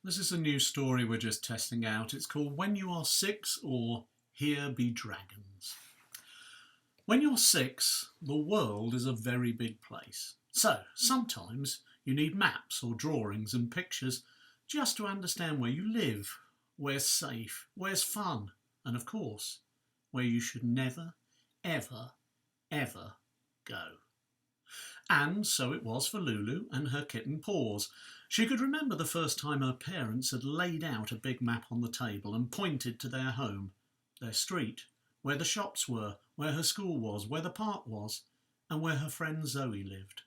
This is a new story we're just testing out. It's called When You Are Six or Here Be Dragons. When you're six, the world is a very big place. So sometimes you need maps or drawings and pictures just to understand where you live, where's safe, where's fun, and of course, where you should never, ever, ever go. And so it was for Lulu and her kitten Paws. She could remember the first time her parents had laid out a big map on the table and pointed to their home, their street, where the shops were, where her school was, where the park was, and where her friend Zoe lived.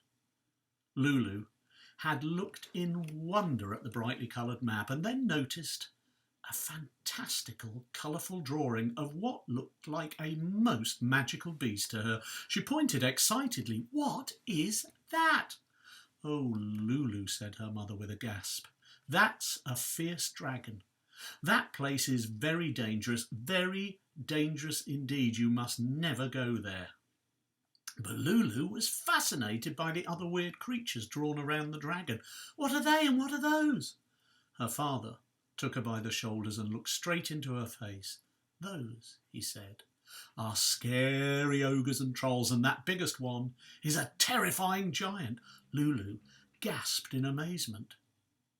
Lulu had looked in wonder at the brightly coloured map and then noticed a fantastical, colourful drawing of what looked like a most magical beast to her. She pointed excitedly. "What is that?" "Oh, Lulu," said her mother with a gasp. "That's a fierce dragon. That place is very dangerous indeed. You must never go there." But Lulu was fascinated by the other weird creatures drawn around the dragon. "What are they and what are those?" Her father took her by the shoulders and looked straight into her face. "Those," he said, "are scary ogres and trolls, and that biggest one is a terrifying giant." Lulu gasped in amazement.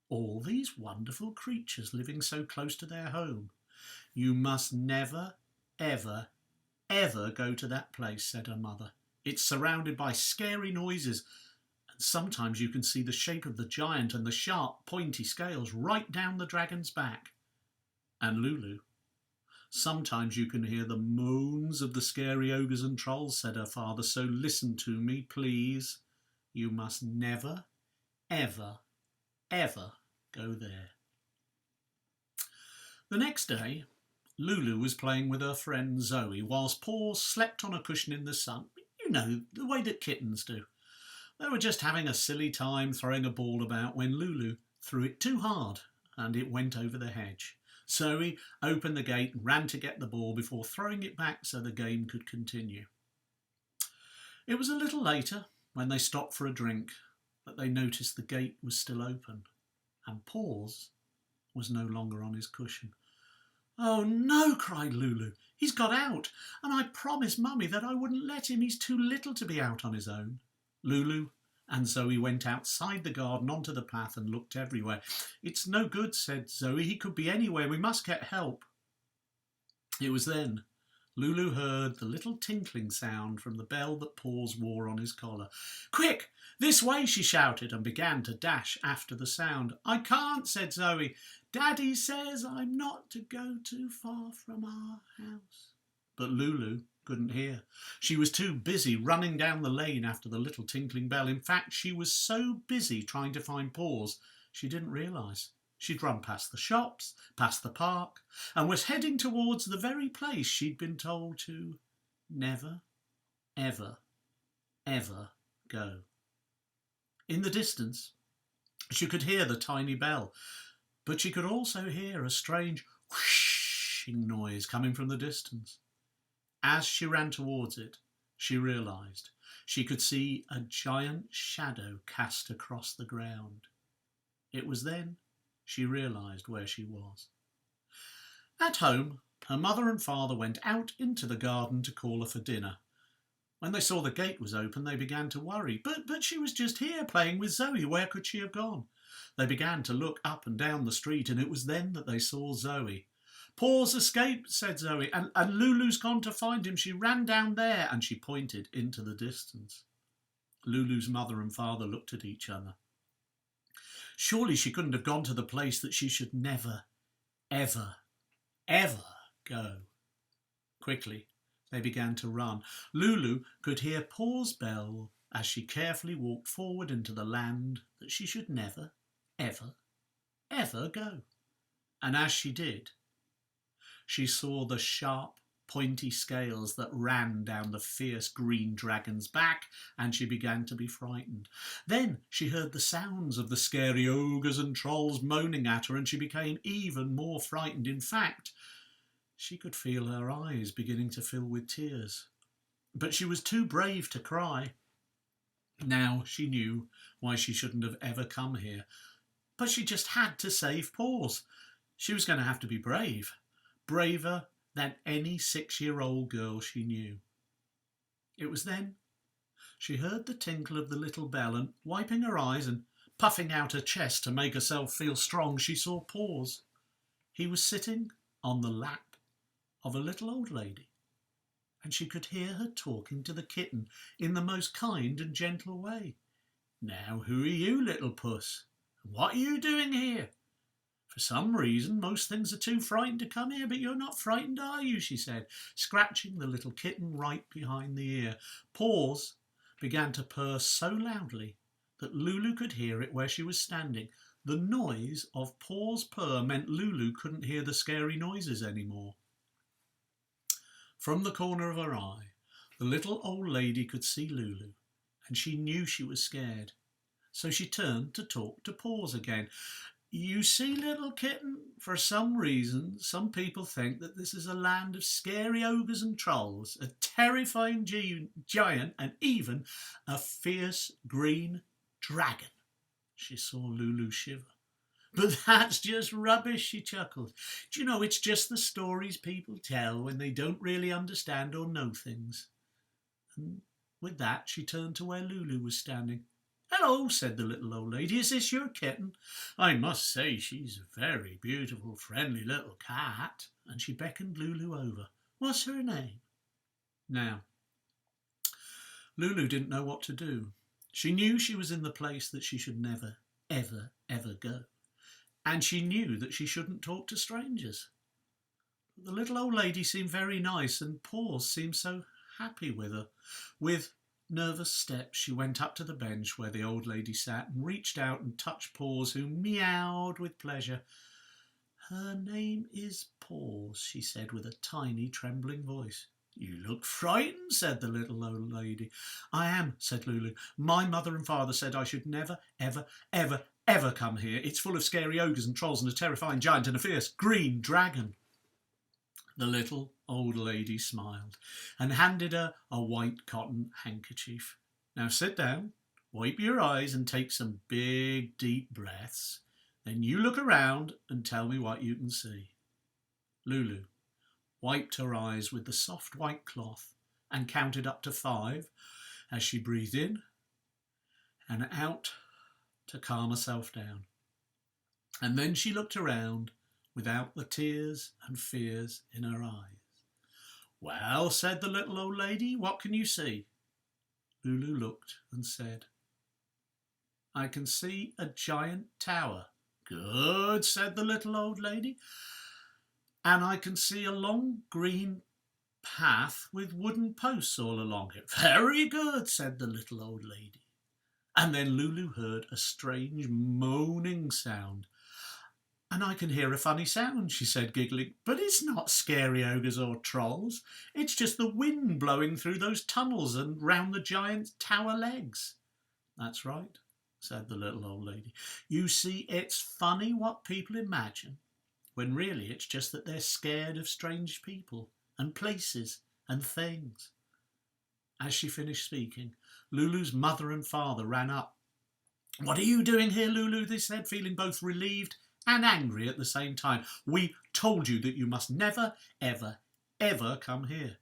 All these wonderful creatures living so close to their home. "You must never, ever, ever go to that place," said her mother. "It's surrounded by scary noises, and sometimes you can see the shape of the giant and the sharp, pointy scales right down the dragon's back." And Lulu, "Sometimes you can hear the moans of the scary ogres and trolls," said her father, "so listen to me, please. You must never, ever, ever go there." The next day, Lulu was playing with her friend Zoe whilst Paws slept on a cushion in the sun. You know, the way that kittens do. They were just having a silly time throwing a ball about when Lulu threw it too hard and it went over the hedge. Zoe opened the gate and ran to get the ball before throwing it back so the game could continue. It was a little later, when they stopped for a drink, that they noticed the gate was still open and Paws was no longer on his cushion. "Oh no," cried Lulu, "he's got out, and I promised Mummy that I wouldn't let him. He's too little to be out on his own." Lulu and Zoe went outside the garden onto the path and looked everywhere. "It's no good," said Zoe. "He could be anywhere. We must get help." It was then Lulu heard the little tinkling sound from the bell that Paws wore on his collar. "Quick, this way," she shouted and began to dash after the sound. "I can't," said Zoe. "Daddy says I'm not to go too far from our house." But Lulu couldn't hear. She was too busy running down the lane after the little tinkling bell. In fact, she was so busy trying to find Paws, she didn't realise. She'd run past the shops, past the park, and was heading towards the very place she'd been told to never, ever, ever go. In the distance, she could hear the tiny bell, but she could also hear a strange whooshing noise coming from the distance. As she ran towards it, she realised she could see a giant shadow cast across the ground. It was then she realised where she was. At home, her mother and father went out into the garden to call her for dinner. When they saw the gate was open, they began to worry. But she was just here playing with Zoe. Where could she have gone? They began to look up and down the street, and it was then that they saw Zoe. "Paws escaped," said Zoe, and Lulu's gone to find him. She ran down there," and she pointed into the distance. Lulu's mother and father looked at each other. Surely she couldn't have gone to the place that she should never, ever, ever go. Quickly, they began to run. Lulu could hear Paws' bell as she carefully walked forward into the land that she should never, ever, ever go. And as she did, she saw the sharp, pointy scales that ran down the fierce green dragon's back, and she began to be frightened. Then she heard the sounds of the scary ogres and trolls moaning at her, and she became even more frightened. In fact, she could feel her eyes beginning to fill with tears. But she was too brave to cry. Now she knew why she shouldn't have ever come here. but she just had to save Paws. She was going to have to be brave, braver than any 6-year-old girl she knew. It was then she heard the tinkle of the little bell, and wiping her eyes and puffing out her chest to make herself feel strong, she saw Paws. He was sitting on the lap of a little old lady, and she could hear her talking to the kitten in the most kind and gentle way. "Now, who are you, little puss? And what are you doing here? For some reason, most things are too frightened to come here, but you're not frightened, are you?" she said, scratching the little kitten right behind the ear. Paws began to purr so loudly that Lulu could hear it where she was standing. The noise of Paws' purr meant Lulu couldn't hear the scary noises anymore. From the corner of her eye, the little old lady could see Lulu, and she knew she was scared. So she turned to talk to Paws again. "You see, little kitten, for some reason, some people think that this is a land of scary ogres and trolls, a terrifying giant, and even a fierce green dragon." She saw Lulu shiver. "But that's just rubbish," she chuckled. "Do you know, it's just the stories people tell when they don't really understand or know things." And with that, she turned to where Lulu was standing. "Hello," said the little old lady. "Is this your kitten? I must say she's a very beautiful, friendly little cat." And she beckoned Lulu over. "What's her name?" Now, Lulu didn't know what to do. She knew she was in the place that she should never, ever, ever go. And she knew that she shouldn't talk to strangers. But the little old lady seemed very nice, and Paws seemed so happy with her. With nervous steps, she went up to the bench where the old lady sat and reached out and touched Paws, who meowed with pleasure. "Her name is Paws," she said with a tiny trembling voice. "You look frightened," said the little old lady. "I am," said Lulu. "My mother and father said I should never, ever, ever, ever come here. It's full of scary ogres and trolls and a terrifying giant and a fierce green dragon." The little old lady smiled and handed her a white cotton handkerchief. "Now sit down, wipe your eyes and take some big deep breaths. Then you look around and tell me what you can see." Lulu wiped her eyes with the soft white cloth and counted up to 5 as she breathed in and out to calm herself down. And then she looked around without the tears and fears in her eyes. "Well," said the little old lady, "what can you see?" Lulu looked and said, "I can see a giant tower." "Good," said the little old lady. "And I can see a long green path with wooden posts all along it." "Very good," said the little old lady. And then Lulu heard a strange moaning sound. "And I can hear a funny sound," she said, giggling. "But it's not scary ogres or trolls. It's just the wind blowing through those tunnels and round the giant's tower legs." "That's right," said the little old lady. "You see, it's funny what people imagine, when really it's just that they're scared of strange people and places and things." As she finished speaking, Lulu's mother and father ran up. "What are you doing here, Lulu?" they said, feeling both relieved and angry at the same time. "We told you that you must never, ever, ever come here."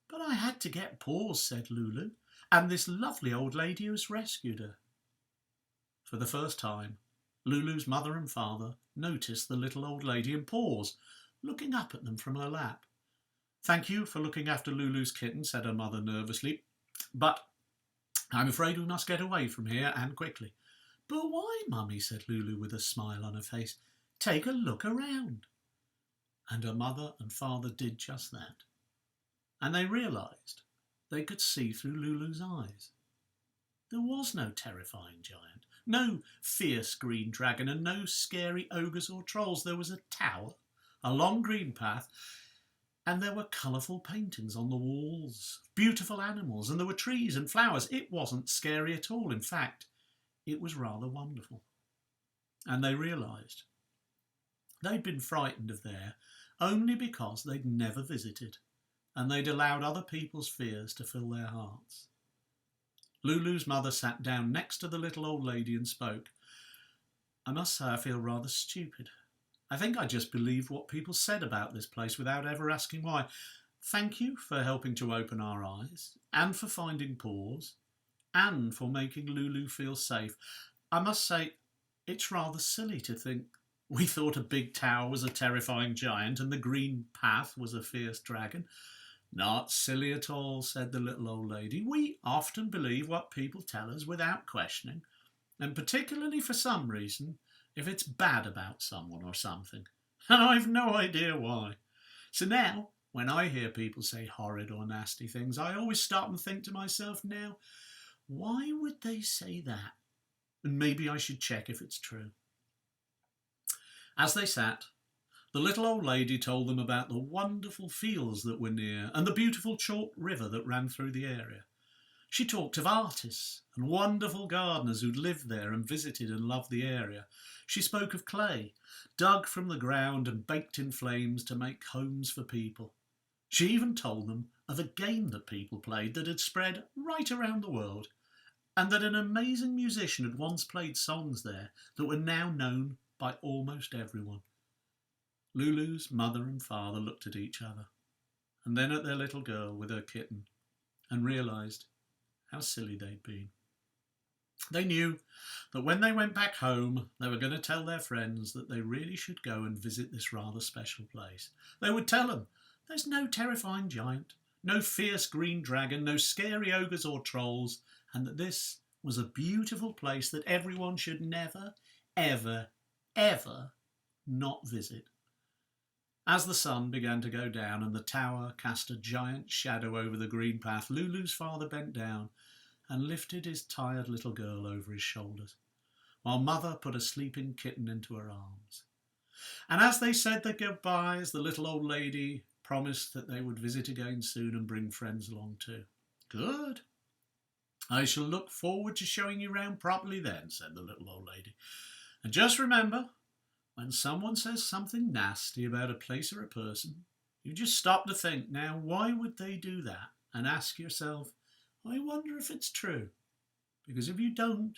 "But I had to get Paws," said Lulu, "and this lovely old lady has rescued her." For the first time, Lulu's mother and father noticed the little old lady and Paws looking up at them from her lap. "Thank you for looking after Lulu's kitten," said her mother nervously, "but I'm afraid we must get away from here, and quickly." "But why, Mummy?" said Lulu with a smile on her face. "Take a look around." And her mother and father did just that. And they realised they could see through Lulu's eyes. There was no terrifying giant, no fierce green dragon, and no scary ogres or trolls. There was a tower, a long green path, and there were colourful paintings on the walls, beautiful animals, and there were trees and flowers. It wasn't scary at all. In fact, it was rather wonderful. And they realised they'd been frightened of there only because they'd never visited, and they'd allowed other people's fears to fill their hearts. Lulu's mother sat down next to the little old lady and spoke. I must say I feel rather stupid. I think I just believed what people said about this place without ever asking why. Thank you for helping to open our eyes, and for finding Paws, and for making Lulu feel safe. I must say, it's rather silly to think we thought a big tower was a terrifying giant and the green path was a fierce dragon. Not silly at all, said the little old lady. We often believe what people tell us without questioning, and particularly for some reason, if it's bad about someone or something. And I've no idea why. So now, when I hear people say horrid or nasty things, I always stop and think to myself now, why would they say that? And maybe I should check if it's true. As they sat, the little old lady told them about the wonderful fields that were near and the beautiful chalk river that ran through the area. She talked of artists and wonderful gardeners who'd lived there and visited and loved the area. She spoke of clay, dug from the ground and baked in flames to make homes for people. She even told them of a game that people played that had spread right around the world, and that an amazing musician had once played songs there that were now known by almost everyone. Lulu's mother and father looked at each other, and then at their little girl with her kitten, and realised how silly they'd been. They knew that when they went back home, they were going to tell their friends that they really should go and visit this rather special place. They would tell them there's no terrifying giant, no fierce green dragon, no scary ogres or trolls, and that this was a beautiful place that everyone should never, ever, ever not visit. As the sun began to go down and the tower cast a giant shadow over the green path, Lulu's father bent down and lifted his tired little girl over his shoulders, while Mother put a sleeping kitten into her arms. And as they said their goodbyes, the little old lady promised that they would visit again soon and bring friends along too. Good. I shall look forward to showing you round properly then, said the little old lady. And just remember, when someone says something nasty about a place or a person, you just stop to think, now, why would they do that? And ask yourself, I wonder if it's true. Because if you don't,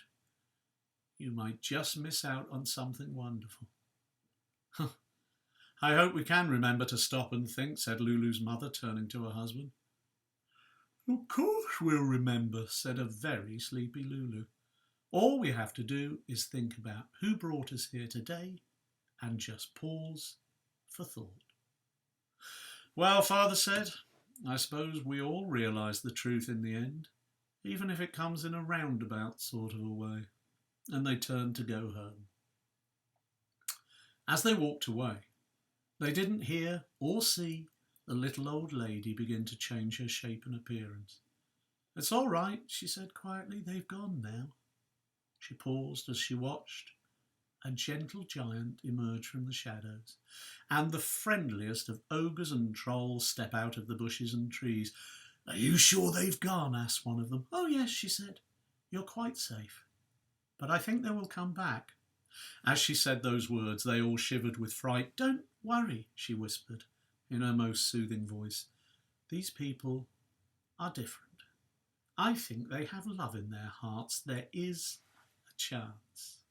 you might just miss out on something wonderful. I hope we can remember to stop and think, said Lulu's mother, turning to her husband. Of course we'll remember, said a very sleepy Lulu. All we have to do is think about who brought us here today and just pause for thought. Well, Father said, I suppose we all realise the truth in the end, even if it comes in a roundabout sort of a way. And they turned to go home. As they walked away, they didn't hear or see the little old lady begin to change her shape and appearance. It's all right, she said quietly, they've gone now. She paused as she watched a gentle giant emerge from the shadows, and the friendliest of ogres and trolls step out of the bushes and trees. Are you sure they've gone? Asked one of them. Oh yes, she said. You're quite safe. But I think they will come back. As she said those words, they all shivered with fright. Don't worry, she whispered in her most soothing voice. These people are different. I think they have love in their hearts. There is a chance.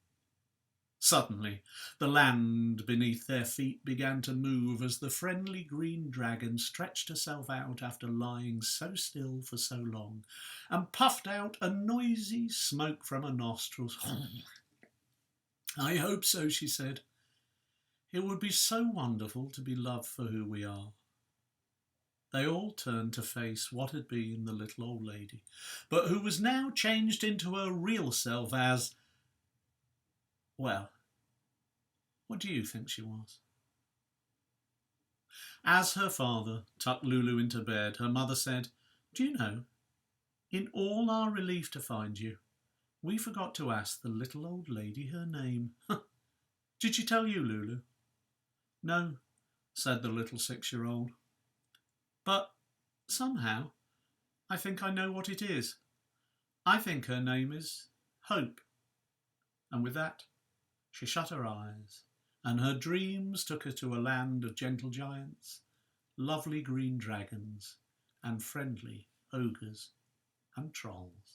Suddenly, the land beneath their feet began to move as the friendly green dragon stretched herself out after lying so still for so long, and puffed out a noisy smoke from her nostrils. I hope so, she said. It would be so wonderful to be loved for who we are. They all turned to face what had been the little old lady, but who was now changed into her real self as, well, what do you think she was? As her father tucked Lulu into bed, her mother said, do you know, in all our relief to find you, we forgot to ask the little old lady her name. Did she tell you, Lulu? No, said the little 6-year-old. But somehow I think I know what it is. I think her name is Hope. And with that, she shut her eyes, and her dreams took her to a land of gentle giants, lovely green dragons, and friendly ogres and trolls.